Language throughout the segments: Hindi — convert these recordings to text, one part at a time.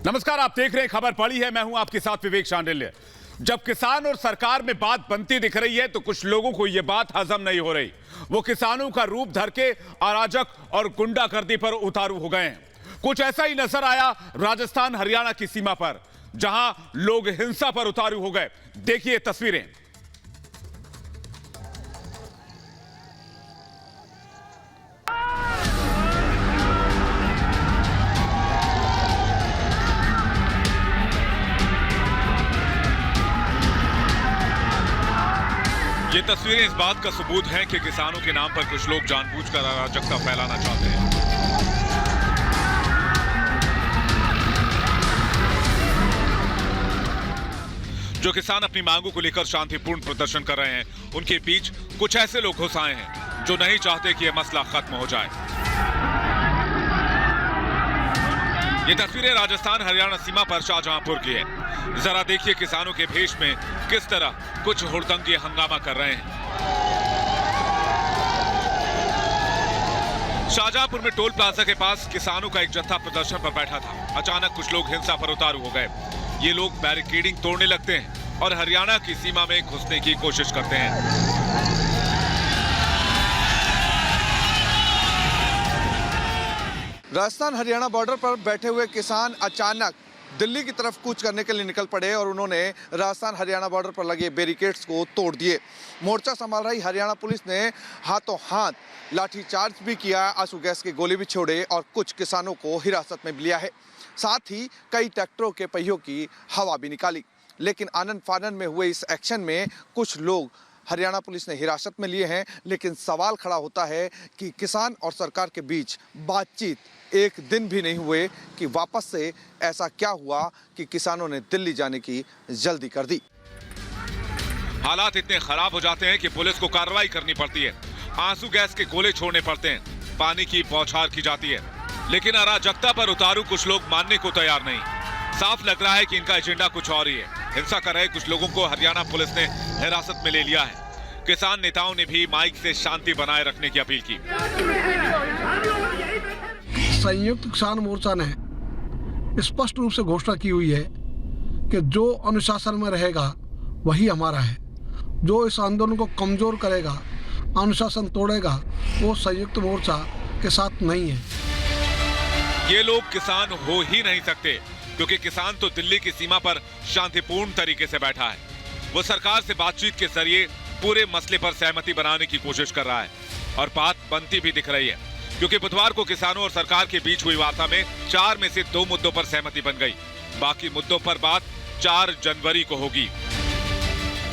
नमस्कार, आप देख रहे हैं खबर पड़ी है। मैं हूं आपके साथ विवेक शांडिल्य। जब किसान और सरकार में बात बनती दिख रही है तो कुछ लोगों को यह बात हजम नहीं हो रही। वो किसानों का रूप धर के अराजक और गुंडागर्दी पर उतारू हो गए हैं। कुछ ऐसा ही नजर आया राजस्थान हरियाणा की सीमा पर, जहां लोग हिंसा पर उतारू हो गए। देखिए तस्वीरें। ये तस्वीरें इस बात का सबूत हैं कि किसानों के नाम पर कुछ लोग जानबूझकर अराजकता फैलाना चाहते हैं। जो किसान अपनी मांगों को लेकर शांतिपूर्ण प्रदर्शन कर रहे हैं, उनके बीच कुछ ऐसे लोग घुस आए हैं जो नहीं चाहते कि यह मसला खत्म हो जाए। ये तस्वीरें राजस्थान हरियाणा सीमा पर शाहजहांपुर की है। जरा देखिए किसानों के भेष में किस तरह कुछ हुड़दंगी हंगामा कर रहे हैं। शाहजहांपुर में टोल प्लाजा के पास किसानों का एक जत्था प्रदर्शन पर बैठा था। अचानक कुछ लोग हिंसा पर उतारू हो गए। ये लोग बैरिकेडिंग तोड़ने लगते हैं और हरियाणा की सीमा में घुसने की कोशिश करते हैं। राजस्थान हरियाणा बॉर्डर पर बैठे हुए किसान अचानक दिल्ली की तरफ कूच करने के लिए निकल पड़े और उन्होंने राजस्थान हरियाणा बॉर्डर पर लगे बैरिकेड्स को तोड़ दिए। मोर्चा संभाल रही हरियाणा पुलिस ने हाथों हाथ लाठीचार्ज भी किया, आंसू गैस की गोली भी छोड़े और कुछ किसानों को हिरासत में भी लिया है। साथ ही कई ट्रैक्टरों के पहियों की हवा भी निकाली। लेकिन आनंद फानन में हुए इस एक्शन में कुछ लोग हरियाणा पुलिस ने हिरासत में लिए हैं। लेकिन सवाल खड़ा होता है कि किसान और सरकार के बीच बातचीत एक दिन भी नहीं हुए कि वापस से ऐसा क्या हुआ कि किसानों ने दिल्ली जाने की जल्दी कर दी। हालात इतने खराब हो जाते हैं कि पुलिस को कार्रवाई करनी पड़ती है। आंसू गैस के गोले छोड़ने पड़ते हैं, पानी की बौछार की जाती है। लेकिन अराजकता पर उतारू कुछ लोग मानने को तैयार नहीं। साफ लग रहा है कि इनका एजेंडा कुछ और ही है। हिंसा कर रहे कुछ लोगों को हरियाणा पुलिस ने हिरासत में ले लिया है। किसान नेताओं ने भी माइक से शांति बनाए रखने की अपील की। संयुक्त किसान मोर्चा ने स्पष्ट रूप से घोषणा की हुई है कि जो अनुशासन में रहेगा वही हमारा है। जो इस आंदोलन को कमजोर करेगा, अनुशासन तोड़ेगा, वो संयुक्त मोर्चा के साथ नहीं है। ये लोग किसान हो ही नहीं सकते, क्योंकि किसान तो दिल्ली की सीमा पर शांतिपूर्ण तरीके से बैठा है। वो सरकार से बातचीत के जरिए पूरे मसले पर सहमति बनाने की कोशिश कर रहा है और बात बनती भी दिख रही है, क्योंकि बुधवार को किसानों और सरकार के बीच हुई वार्ता में 4 में से 2 मुद्दों पर सहमति बन गई। बाकी मुद्दों पर बात 4 जनवरी को होगी।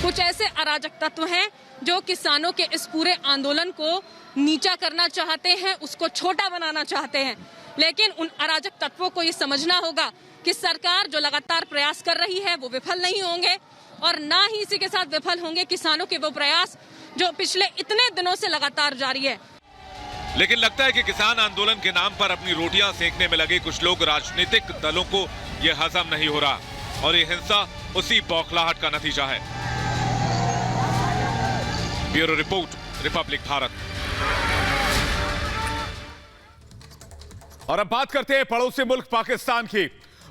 कुछ ऐसे अराजक तत्व हैं जो किसानों के इस पूरे आंदोलन को नीचा करना चाहते हैं, उसको छोटा बनाना चाहते हैं। लेकिन उन अराजक तत्वों को ये समझना होगा कि सरकार जो लगातार प्रयास कर रही है वो विफल नहीं होंगे, और ना ही इसी के साथ विफल होंगे किसानों के वो प्रयास जो पिछले इतने दिनों से लगातार जारी है। लेकिन लगता है कि किसान आंदोलन के नाम पर अपनी रोटियां सेकने में लगे कुछ लोग राजनीतिक दलों को यह हजम नहीं हो रहा, और ये हिंसा उसी बौखलाहट का नतीजा है। Bureau report, Republic Bharat. और अब बात करते हैं पड़ोसी मुल्क पाकिस्तान की।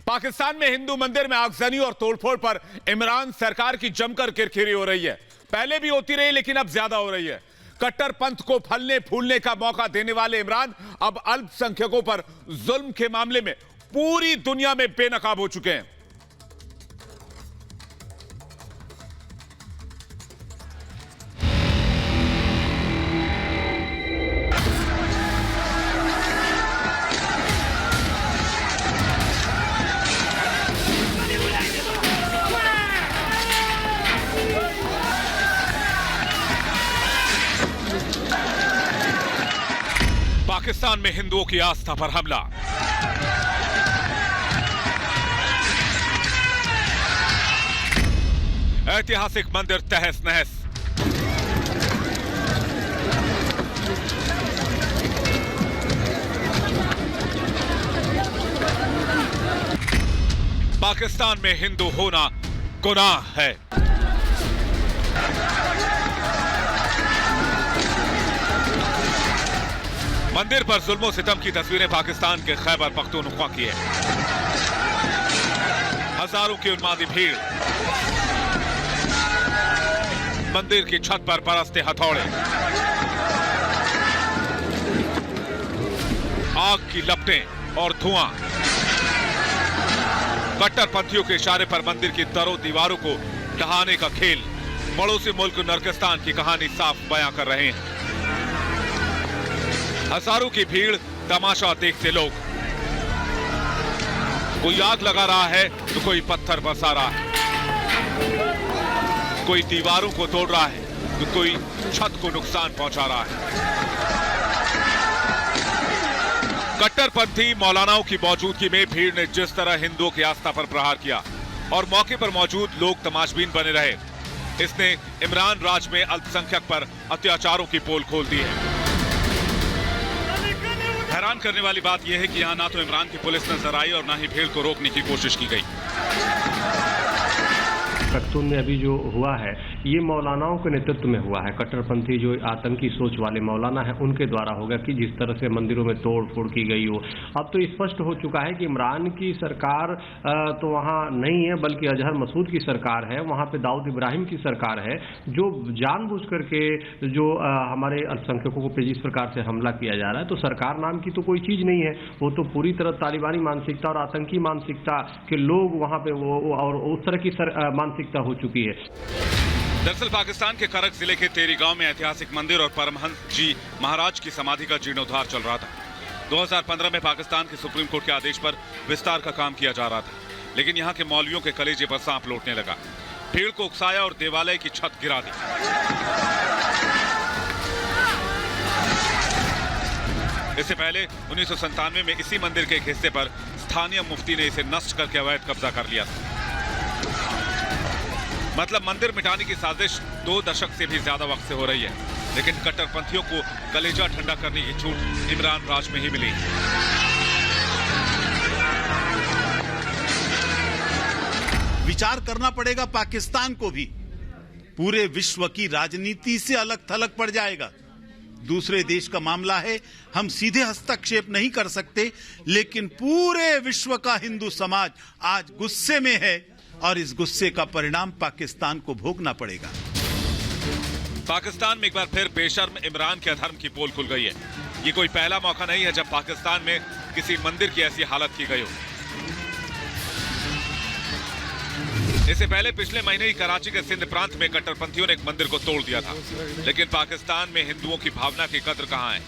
पाकिस्तान में हिंदू मंदिर में आगजनी और तोड़फोड़ पर इमरान सरकार की जमकर किरकिरी हो रही है। पहले भी होती रही, लेकिन अब ज्यादा हो रही है। कट्टरपंथ को फलने फूलने का मौका देने वाले इमरान अब अल्पसंख्यकों पर जुल्म के मामले में पूरी दुनिया में बेनकाब हो चुके हैं। पाकिस्तान में हिंदुओं की आस्था पर हमला। ऐतिहासिक मंदिर तहस नहस। पाकिस्तान में हिंदू होना गुनाह है। मंदिर पर जुल्मों सितम की तस्वीरें पाकिस्तान के खैबर पख्तूनख्वा की है। हजारों की उन्मादी भीड़, मंदिर की छत पर बरसते हथौड़े, आग की लपटें और धुआं, कट्टरपंथियों के इशारे पर मंदिर की दरों दीवारों को ढहाने का खेल पड़ोसी मुल्क नर्गिस्तान की कहानी साफ बयां कर रहे हैं। हजारों की भीड़, तमाशा देखते लोग, कोई आग लगा रहा है तो कोई पत्थर बरसा रहा है, कोई दीवारों को तोड़ रहा है तो कोई छत को नुकसान पहुंचा रहा है। कट्टरपंथी मौलानाओं की मौजूदगी में भीड़ ने जिस तरह हिंदुओं की आस्था पर प्रहार किया और मौके पर मौजूद लोग तमाशबीन बने रहे, इसने इमरान राज में अल्पसंख्यक पर अत्याचारों की पोल खोल दी है। हैरान करने वाली बात यह है कि यहां ना तो इमरान की पुलिस नजर आई और ना ही भीड़ को रोकने की कोशिश की गई। पख्तून में अभी जो हुआ है ये मौलानाओं के नेतृत्व में हुआ है। कट्टरपंथी जो आतंकी सोच वाले मौलाना है उनके द्वारा होगा कि जिस तरह से मंदिरों में तोड़ फोड़ की गई हो। अब तो स्पष्ट हो चुका है कि इमरान की सरकार तो वहाँ नहीं है बल्कि अजहर मसूद की सरकार है, वहाँ पे दाऊद इब्राहिम की सरकार है, जो जानबूझ करके जो हमारे अल्पसंख्यकों को जिस प्रकार से हमला किया जा रहा है। तो सरकार नाम की तो कोई चीज नहीं है, वो तो पूरी तरह तालिबानी मानसिकता और आतंकी मानसिकता के लोग वहाँ पे वो और उस तरह की मानसिकता हो चुकी है। दरअसल पाकिस्तान के करक जिले के तेरी गांव में ऐतिहासिक मंदिर और परमहंस जी महाराज की समाधि का जीर्णोद्धार चल रहा था। 2015 में पाकिस्तान के सुप्रीम कोर्ट के आदेश पर विस्तार का काम किया जा रहा था, लेकिन यहां के मौलवियों के कलेजे पर सांप लौटने लगा। भीड़ को उकसाया और देवालय की छत गिरा दी। इससे पहले 1997 में इसी मंदिर के एक हिस्से पर स्थानीय मुफ्ती ने इसे नष्ट करके अवैध कब्जा कर लिया था। मतलब मंदिर मिटाने की साजिश 2 दशक से भी ज्यादा वक्त से हो रही है, लेकिन कट्टरपंथियों को कलेजा ठंडा करने की छूट इमरान राज में ही मिली। विचार करना पड़ेगा पाकिस्तान को भी, पूरे विश्व की राजनीति से अलग थलग पड़ जाएगा। दूसरे देश का मामला है, हम सीधे हस्तक्षेप नहीं कर सकते, लेकिन पूरे विश्व का हिंदू समाज आज गुस्से में है और इस गुस्से का परिणाम पाकिस्तान को भोगना पड़ेगा। पाकिस्तान में एक बार फिर बेशर्म इमरान के अधर्म की पोल खुल गई है। ये कोई पहला मौका नहीं है जब पाकिस्तान में किसी मंदिर की ऐसी हालत की गई हो। इससे पहले पिछले महीने ही कराची के सिंध प्रांत में कट्टरपंथियों ने एक मंदिर को तोड़ दिया था, लेकिन पाकिस्तान में हिंदुओं की भावना की कद्र कहां है।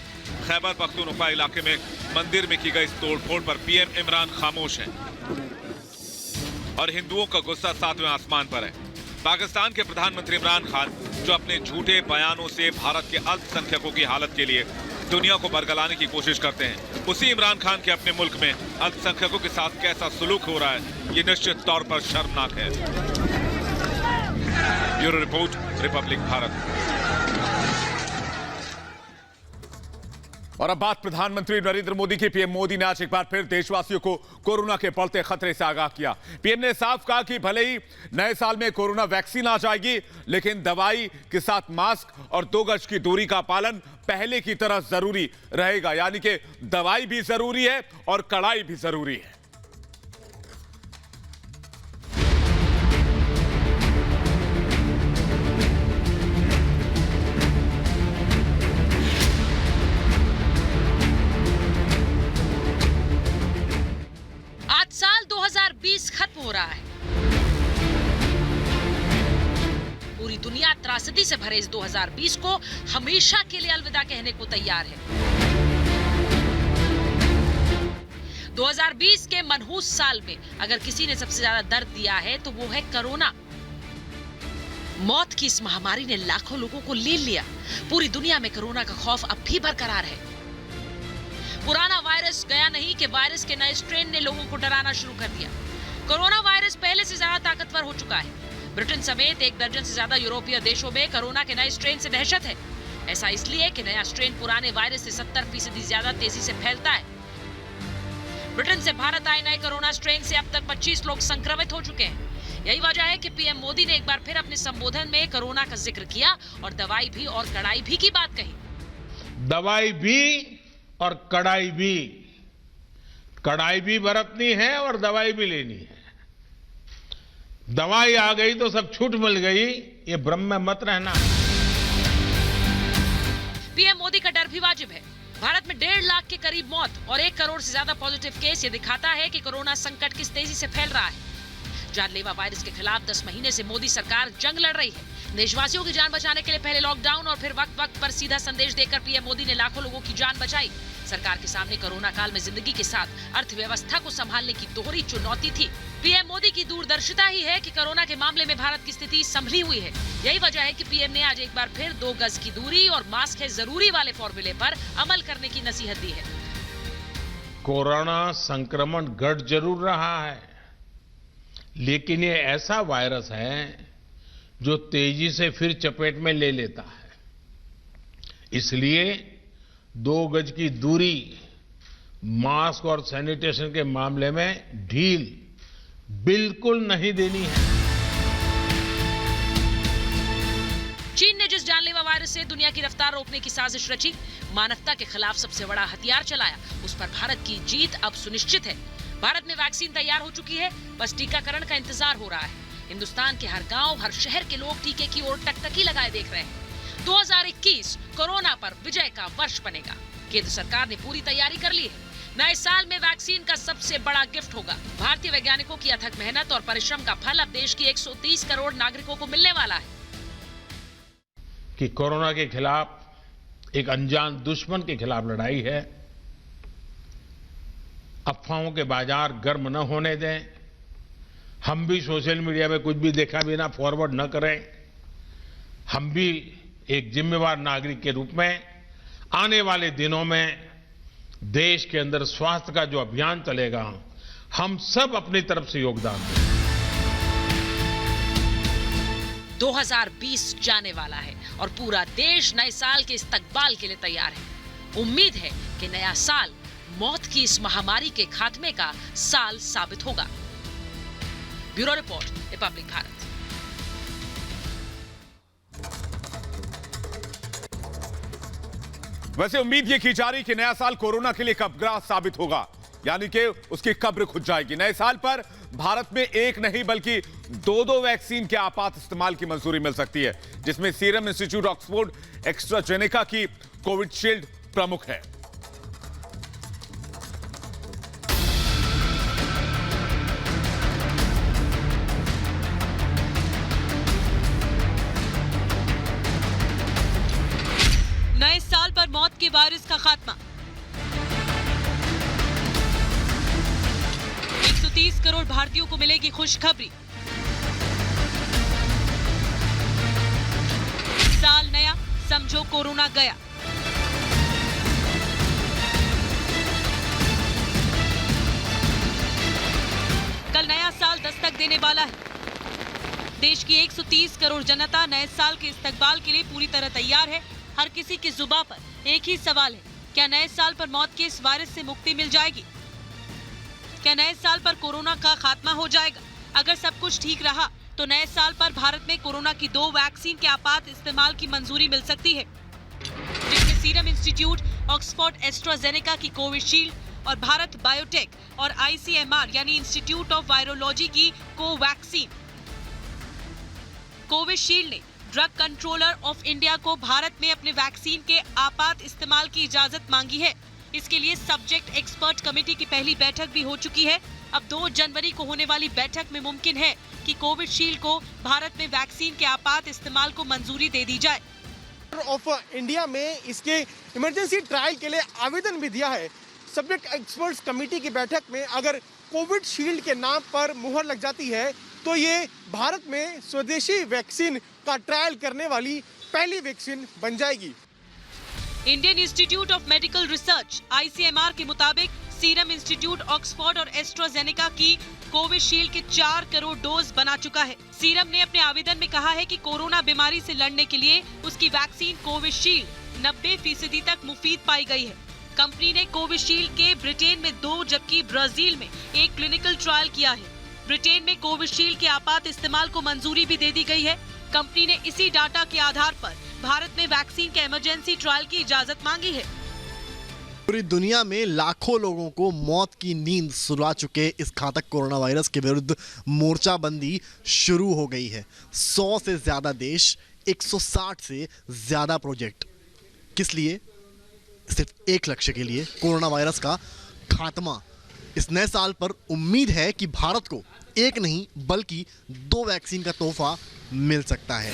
खैबर पख्तूनख्वा इलाके में मंदिर में की गई तोड़फोड़ पर पीएम इमरान खामोश हैं और हिंदुओं का गुस्सा 7वें आसमान पर है। पाकिस्तान के प्रधानमंत्री इमरान खान, जो अपने झूठे बयानों से भारत के अल्पसंख्यकों की हालत के लिए दुनिया को बरगलाने की कोशिश करते हैं, उसी इमरान खान के अपने मुल्क में अल्पसंख्यकों के साथ कैसा सुलूक हो रहा है, ये निश्चित तौर पर शर्मनाक है। Bureau report, Republic Bharat. और अब बात प्रधानमंत्री नरेंद्र मोदी की। पीएम मोदी ने आज एक बार फिर देशवासियों को कोरोना के बढ़ते खतरे से आगाह किया। पीएम ने साफ कहा कि भले ही नए साल में कोरोना वैक्सीन आ जाएगी, लेकिन दवाई के साथ मास्क और 2 गज की दूरी का पालन पहले की तरह जरूरी रहेगा। यानी कि दवाई भी जरूरी है और कड़ाई भी जरूरी है। साल 2020 खत्म हो रहा है। पूरी दुनिया त्रासदी से भरे इस 2020 को हमेशा के लिए अलविदा कहने को तैयार है। 2020 के मनहूस साल में अगर किसी ने सबसे ज्यादा दर्द दिया है तो वो है कोरोना। मौत की इस महामारी ने लाखों लोगों को ले लिया। पूरी दुनिया में कोरोना का खौफ अब भी बरकरार है। पुराना वायरस गया नहीं कि वायरस के नए स्ट्रेन ने लोगों को डराना शुरू कर दिया। कोरोना वायरस पहले से ज्यादा ताकतवर हो चुका है। ब्रिटेन समेत 1 दर्जन से ज्यादा यूरोपीय देशों में कोरोना के नए स्ट्रेन से दहशत है। ऐसा इसलिए कि नया स्ट्रेन पुराने वायरस से 70% ज्यादा तेजी से फैलता है। ब्रिटेन से भारत आए नए कोरोना स्ट्रेन से अब तक 25 लोग संक्रमित हो चुके हैं। यही वजह है कि पीएम मोदी ने एक बार फिर अपने संबोधन में कोरोना का जिक्र किया और दवाई भी और कड़ाई भी की बात कही। दवाई भी और कड़ाई भी बरतनी है और दवाई भी लेनी है। दवाई आ गई तो सब छूट मिल गई, ये भ्रम में मत रहना। पीएम मोदी का डर भी वाजिब है। भारत में 1.5 लाख के करीब मौत और 1 करोड़ से ज्यादा पॉजिटिव केस ये दिखाता है कि कोरोना संकट किस तेजी से फैल रहा है। जानलेवा वायरस के खिलाफ 10 महीने से मोदी सरकार जंग लड़ रही है। देशवासियों की जान बचाने के लिए पहले लॉकडाउन और फिर वक्त वक्त पर सीधा संदेश देकर पीएम मोदी ने लाखों लोगों की जान बचाई। सरकार के सामने कोरोना काल में जिंदगी के साथ अर्थव्यवस्था को संभालने की दोहरी चुनौती थी। पीएम मोदी की दूरदर्शिता ही है कि कोरोना के मामले में भारत की स्थिति संभली हुई है। यही वजह है कि पीएम ने आज एक बार फिर 2 गज की दूरी और मास्क है जरूरी वाले फॉर्मूले पर अमल करने की नसीहत दी है। कोरोना संक्रमण घट जरूर रहा है, लेकिन ये ऐसा वायरस है जो तेजी से फिर चपेट में ले लेता है। इसलिए 2 गज की दूरी, मास्क और सैनिटेशन के मामले में ढील बिल्कुल नहीं देनी है। चीन ने जिस जानलेवा वायरस से दुनिया की रफ्तार रोकने की साजिश रची, मानवता के खिलाफ सबसे बड़ा हथियार चलाया, उस पर भारत की जीत अब सुनिश्चित है। भारत में वैक्सीन तैयार हो चुकी है, बस टीकाकरण का इंतजार हो रहा है। हिंदुस्तान के हर गांव, हर शहर के लोग टीके की ओर टकटकी लगाए देख रहे हैं। 2021 कोरोना पर विजय का वर्ष बनेगा। केंद्र सरकार ने पूरी तैयारी कर ली है। नए साल में वैक्सीन का सबसे बड़ा गिफ्ट होगा। भारतीय वैज्ञानिकों की अथक मेहनत और परिश्रम का फल अब देश की 130 करोड़ नागरिकों को मिलने वाला है। कि कोरोना के खिलाफ एक अनजान दुश्मन के खिलाफ लड़ाई है। अफवाहों के बाजार गर्म न होने दें। हम भी सोशल मीडिया में कुछ भी देखा बिना फॉरवर्ड न करें। हम भी एक जिम्मेवार नागरिक के रूप में आने वाले दिनों में देश के अंदर स्वास्थ्य का जो अभियान चलेगा, हम सब अपनी तरफ से योगदान दें। 2020 जाने वाला है और पूरा देश नए साल के इस्तकबाल के लिए तैयार है। उम्मीद है कि नया साल मौत की इस महामारी के खात्मे का साल साबित होगा। Bureau report, Republic Bharat. वैसे उम्मीद ये की जा रही कि नया साल कोरोना के लिए कब्रगाह साबित होगा, यानी कि उसकी कब्र खुद जाएगी। नए साल पर भारत में एक नहीं बल्कि 2 वैक्सीन के आपात इस्तेमाल की मंजूरी मिल सकती है, जिसमें सीरम इंस्टीट्यूट ऑक्सफोर्ड एस्ट्राजेनेका की कोविशील्ड प्रमुख है। नए साल पर मौत के वायरस का खात्मा। 130 करोड़ भारतीयों को मिलेगी खुशखबरी। साल नया, समझो कोरोना गया। कल नया साल दस्तक देने वाला है। देश की 130 करोड़ जनता नए साल के इस्तकबाल के लिए पूरी तरह तैयार है। हर किसी की जुबान पर एक ही सवाल है, क्या नए साल पर मौत के इस वायरस से मुक्ति मिल जाएगी? क्या नए साल पर कोरोना का खात्मा हो जाएगा? अगर सब कुछ ठीक रहा तो नए साल पर भारत में कोरोना की 2 वैक्सीन के आपात इस्तेमाल की मंजूरी मिल सकती है, जिसमें सीरम इंस्टीट्यूट ऑक्सफोर्ड एस्ट्राजेनेका की कोविशील्ड और भारत बायोटेक और ICMR यानी इंस्टीट्यूट ऑफ वायरोलॉजी की कोवैक्सीन। कोविशील्ड ने ड्रग कंट्रोलर ऑफ इंडिया को भारत में अपने वैक्सीन के आपात इस्तेमाल की इजाजत मांगी है। इसके लिए सब्जेक्ट एक्सपर्ट कमेटी की पहली बैठक भी हो चुकी है। अब 2 जनवरी को होने वाली बैठक में मुमकिन है कि कोविशील्ड को भारत में वैक्सीन के आपात इस्तेमाल को मंजूरी दे दी जाए। ऑफ इंडिया में इसके इमरजेंसी ट्रायल के लिए आवेदन भी दिया है। सब्जेक्ट एक्सपर्ट्स कमेटी की बैठक में अगर कोविशील्ड के नाम पर मुहर लग जाती है तो ये भारत में स्वदेशी वैक्सीन का ट्रायल करने वाली पहली वैक्सीन बन जाएगी। Indian institute of medical research ICMR के मुताबिक सीरम इंस्टीट्यूट ऑक्सफोर्ड और एस्ट्राजेनेका की कोविशील्ड के 4 करोड़ डोज बना चुका है। सीरम ने अपने आवेदन में कहा है कि कोरोना बीमारी से लड़ने के लिए उसकी वैक्सीन कोविशील्ड 90% तक मुफीद पाई गई है। कंपनी ने कोविशील्ड के ब्रिटेन में 2 जबकि ब्राजील में 1 क्लिनिकल ट्रायल किया है। ब्रिटेन में कोविशील्ड के आपात इस्तेमाल को मंजूरी भी दे दी गई है। कंपनी ने इसी डाटा के आधार पर भारत में वैक्सीन के इमरजेंसी ट्रायल की इजाजत मांगी है। पूरी दुनिया में लाखों लोगों को मौत की नींद सुला चुके इस घातक कोरोना वायरस के विरुद्ध मोर्चाबंदी शुरू हो गई है। 100 से ज़्यादा देश, 160 से ज़्यादा प्रोजेक्ट। किस लिए? सिर्फ एक लक्ष्य के लिए, कोरोना वायरस का खात्मा। इस नए साल पर उम्मीद है कि भारत को एक नहीं बल्कि 2 वैक्सीन का तोहफा मिल सकता है।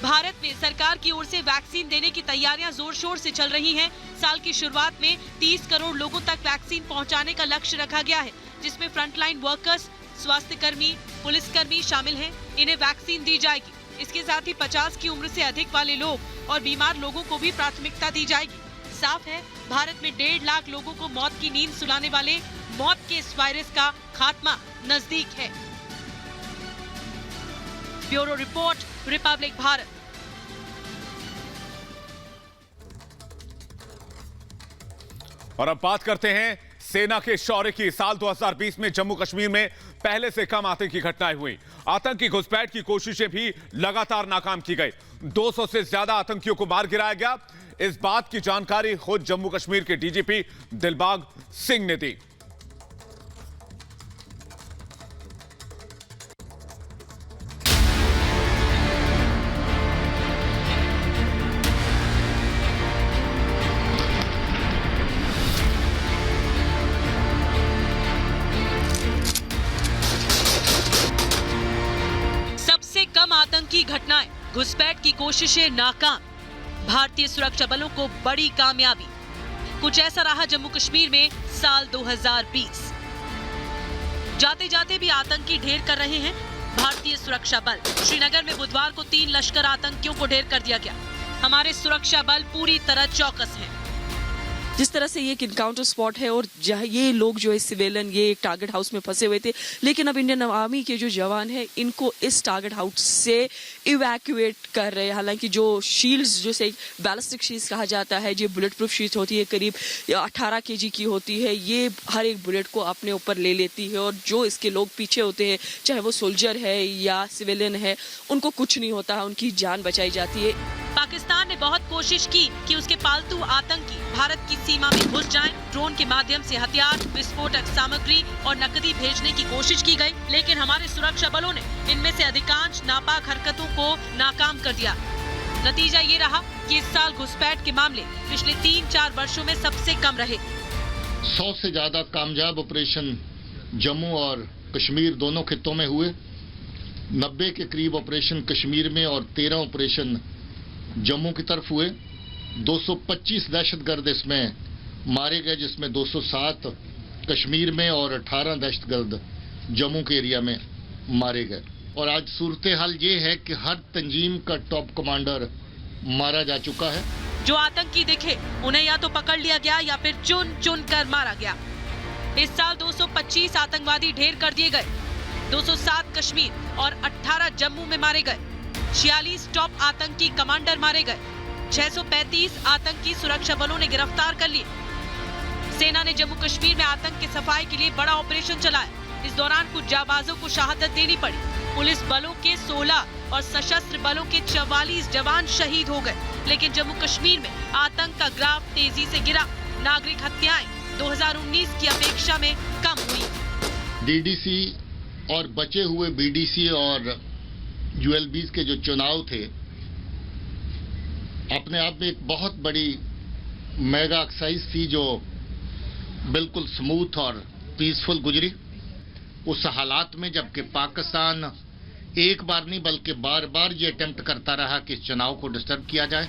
भारत में सरकार की ओर से वैक्सीन देने की तैयारियां जोर शोर से चल रही हैं। साल की शुरुआत में 30 करोड़ लोगों तक वैक्सीन पहुंचाने का लक्ष्य रखा गया है, जिसमें फ्रंटलाइन वर्कर्स, स्वास्थ्य कर्मी, पुलिसकर्मी शामिल हैं। इन्हें वैक्सीन दी जाएगी। इसके साथ ही 50 की उम्र से अधिक वाले लोग और बीमार लोगों को भी प्राथमिकता दी जाएगी। साफ है, भारत में 1.5 लाख लोगों को मौत की नींद सुलाने वाले मौत के इस वायरस का खात्मा नजदीक है। Bureau report, Republic Bharat. और अब बात करते हैं सेना के शौर्य की। साल 2020 में जम्मू कश्मीर में पहले से कम आतंकी घटनाएं हुई। आतंकी घुसपैठ की कोशिशें भी लगातार नाकाम की गई। 200 से ज्यादा आतंकियों को मार गिराया गया। इस बात की जानकारी खुद जम्मू कश्मीर के डीजीपी दिलबाग सिंह ने दी। आतंकी घटनाएं, घुसपैठ की कोशिशें नाकाम, भारतीय सुरक्षा बलों को बड़ी कामयाबी। कुछ ऐसा रहा जम्मू कश्मीर में साल 2020। जाते जाते भी आतंकी ढेर कर रहे हैं भारतीय सुरक्षा बल। श्रीनगर में बुधवार को 3 लश्कर आतंकियों को ढेर कर दिया गया। हमारे सुरक्षा बल पूरी तरह चौकस हैं। जिस तरह से ये एक इनकाउंटर स्पॉट है और ये लोग जो है सिविलियन ये एक टारगेट हाउस में फंसे हुए थे, लेकिन अब इंडियन आर्मी के जो जवान हैं इनको इस टारगेट हाउस से इवैक्यूएट कर रहे हैं। हालांकि जो शील्ड्स जो से बैलिस्टिक शील्ड्स कहा जाता है, ये बुलेट प्रूफ शील्ड होती है, करीब 18 kg की होती है। ये हर एक बुलेट को अपने ऊपर ले लेती है और जो इसके लोग पीछे होते हैं, चाहे वो सोल्जर है या सिविलियन है, उनको कुछ नहीं होता है, उनकी जान बचाई जाती है। पाकिस्तान ने बहुत कोशिश की कि उसके पालतू आतंकी भारत की सीमा में घुस जाएं। ड्रोन के माध्यम से हथियार, विस्फोटक सामग्री और नकदी भेजने की कोशिश की गई, लेकिन हमारे सुरक्षा बलों ने इनमें से अधिकांश नापाक हरकतों को नाकाम कर दिया। नतीजा ये रहा कि इस साल घुसपैठ के मामले पिछले 3-4 वर्षों में सबसे कम रहे। 100 से ज्यादा कामयाब ऑपरेशन जम्मू और कश्मीर दोनों खित्तों में हुए। 90 के करीब ऑपरेशन कश्मीर में और 13 ऑपरेशन जम्मू की तरफ हुए। 225 दहशतगर्द इसमें मारे गए, जिसमें 207 कश्मीर में और 18 दहशतगर्द जम्मू के एरिया में मारे गए। और आज सूरत हाल ये है कि हर तंजीम का टॉप कमांडर मारा जा चुका है। जो आतंकी दिखे उन्हें या तो पकड़ लिया गया या फिर चुन चुन कर मारा गया। इस साल 225 आतंकवादी ढेर कर दिए गए। 207 कश्मीर और 18 जम्मू में मारे गए। 46 टॉप आतंकी कमांडर मारे गए। 635 आतंकी सुरक्षा बलों ने गिरफ्तार कर लिए। सेना ने जम्मू कश्मीर में आतंक की सफाई के लिए बड़ा ऑपरेशन चलाया। इस दौरान कुछ जाबाजों को शहादत देनी पड़ी। पुलिस बलों के 16 और सशस्त्र बलों के 44 जवान शहीद हो गए। लेकिन जम्मू कश्मीर में आतंक का ग्राफ तेजी से गिरा। नागरिक हत्याएं 2019 की अपेक्षा में कम हुई। डीडीसी और बचे हुए बीडीसी और यूएलबीज के जो चुनाव थे, अपने आप में एक बहुत बड़ी मेगा एक्सरसाइज थी जो बिल्कुल स्मूथ और पीसफुल गुजरी। उस हालात में जबकि पाकिस्तान एक बार नहीं बल्कि बार बार ये अटेम्प्ट करता रहा कि इस चुनाव को डिस्टर्ब किया जाए।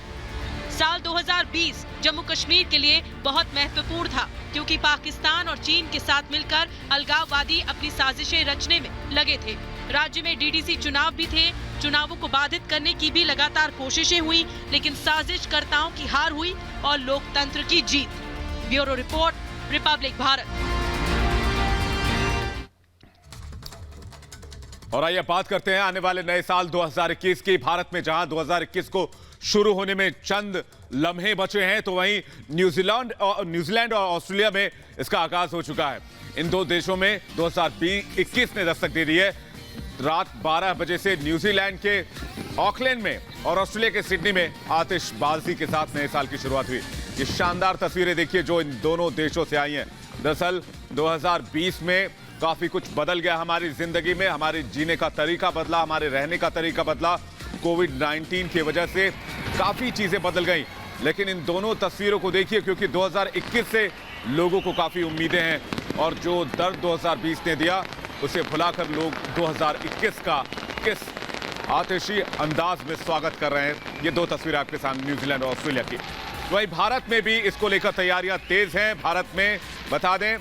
साल 2020 जम्मू कश्मीर के लिए बहुत महत्वपूर्ण था, क्योंकि पाकिस्तान और चीन के साथ मिलकर अलगाववादी अपनी साजिशें रचने में लगे थे। राज्य में डीडीसी चुनाव भी थे। चुनावों को बाधित करने की भी लगातार कोशिशें हुई, लेकिन साजिशकर्ताओं की हार हुई और लोकतंत्र की जीत। Bureau report, Republic Bharat. और आइए बात करते हैं आने वाले नए साल 2021 की। भारत में जहां 2021 को शुरू होने में चंद लम्हे बचे हैं, तो वहीं न्यूजीलैंड और ऑस्ट्रेलिया में इसका आगाज हो चुका है। इन दो देशों में 2021 ने दस्तक दे दी है। रात 12 बजे से न्यूजीलैंड के ऑकलैंड में और ऑस्ट्रेलिया के सिडनी में आतिशबाजी के साथ नए साल की शुरुआत हुई। ये शानदार तस्वीरें देखिए जो इन दोनों देशों से आई हैं। दरअसल 2020 में काफी कुछ बदल गया हमारी जिंदगी में, हमारे जीने का तरीका बदला, हमारे रहने का तरीका बदला। कोविड-19 की वजह से काफी चीजें बदल गई, लेकिन इन दोनों तस्वीरों को देखिए क्योंकि 2021 से लोगों को काफी उम्मीदें हैं और जो दर्द 2020 ने दिया उसे भुलाकर लोग 2021 का किस आतिशी अंदाज में स्वागत कर रहे हैं। ये दो तस्वीरें आपके सामने न्यूजीलैंड और ऑस्ट्रेलिया की। वहीं भारत में भी इसको लेकर तैयारियां तेज हैं। भारत में बता दें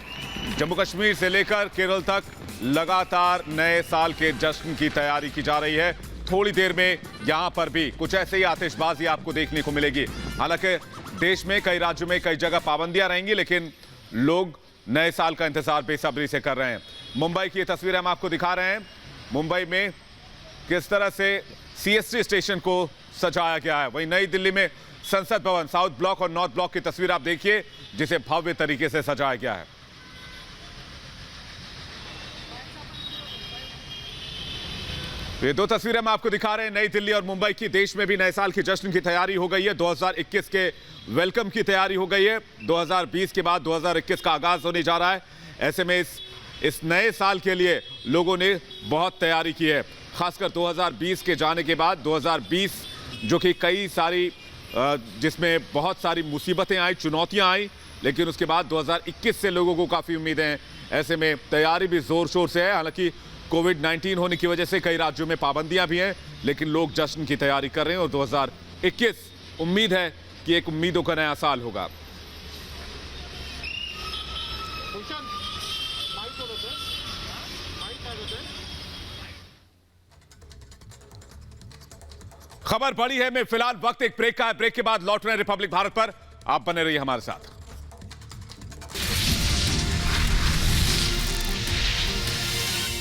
जम्मू कश्मीर से लेकर केरल तक लगातार नए साल के जश्न की तैयारी की जा रही है। थोड़ी देर में यहां पर भी कुछ ऐसे ही आतिशबाजी आपको देखने को मिलेगी। हालांकि देश में कई राज्यों में कई जगह पाबंदियां रहेंगी, लेकिन लोग नए साल का इंतजार बेसब्री से कर रहे हैं। मुंबई की ये तस्वीरें हम आपको दिखा रहे हैं। मुंबई में किस तरह से सीएसटी स्टेशन को सजाया गया है। वहीं नई दिल्ली में संसद भवन, साउथ ब्लॉक और नॉर्थ ब्लॉक की तस्वीर आप देखिए जिसे भव्य तरीके से सजाया गया है। ये दो तस्वीरें हम आपको दिखा रहे हैं नई दिल्ली और मुंबई की। देश में भी नए साल के जश्न की तैयारी हो गई है। 2021 के वेलकम की तैयारी हो गई है। 2020 के बाद 2021 का आगाज होने जा रहा है। ऐसे में इस नए साल के लिए लोगों ने बहुत तैयारी की है। खासकर 2020 के जाने के बाद 2020 जो कि कई सारी जिसमें बहुत सारी मुसीबतें आई, चुनौतियां आई, लेकिन उसके बाद 2021 से लोगों को काफ़ी उम्मीदें हैं। ऐसे में तैयारी भी ज़ोर शोर से है। हालांकि कोविड-19 होने की वजह से कई राज्यों में पाबंदियां भी हैं, लेकिन लोग जश्न की तैयारी कर रहे हैं और 2021 उम्मीद है कि एक उम्मीदों का नया साल होगा। खबर बड़ी है में फिलहाल वक्त एक ब्रेक का है। ब्रेक के बाद लौट रहे हैं रिपब्लिक भारत पर। आप बने रहिए हमारे साथ।